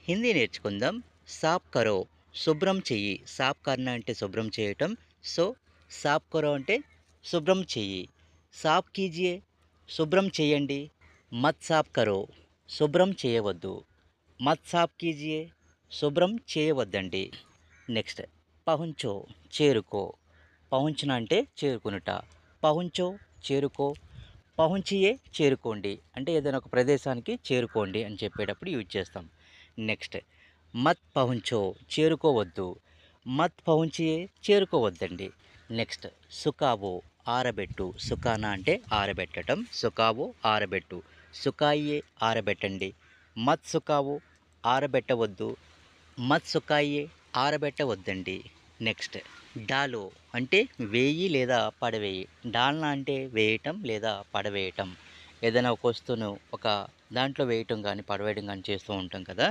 హిందీ నేర్చుకుందాం. సాఫ్ కరో శుభ్రం చెయ్యి. సాఫ్ కర్న అంటే శుభ్రం చేయటం. సో, సాఫ్ కరో అంటే శుభ్రం చెయ్యి. సాఫ్ కీజియే శుభ్రం చేయండి. మత్ సాఫ్ కరో శుభ్రం చేయవద్దు. మత్ సాఫ్ కీజియే శుభ్రం చేయవద్దండి. నెక్స్ట్ పహుంచో చేరుకో. పహుంచన అంటే చేరుకునుట. పహుంచో చేరుకో. పహుంచియే చేరుకోండి. అంటే ఏదైనా ఒక ప్రదేశానికి చేరుకోండి అని చెప్పేటప్పుడు యూజ్ చేస్తాం. నెక్స్ట్ మత్ పహుంచో చేరుకోవద్దు. మత్ పహుంచియే చేరుకోవద్దండి. నెక్స్ట్ సుకావో ఆరబెట్టు. సుకానా అంటే ఆరబెట్టడం. సుకావో ఆరబెట్టు. సుకాయియే ఆరబెట్టండి. మత్ సుకావో ఆరబెట్టవద్దు. మత్ సుకాయియే ఆరబెట్టవద్దండి. నెక్స్ట్ డాలో అంటే వేయి లేదా పడవేయి. డాల్నా అంటే వేయటం లేదా పడవేయటం. ఏదైనా ఒక వస్తువును ఒక దాంట్లో వేయటం గానీ, పడవేయడం గానీ చేస్తూ ఉంటాం కదా!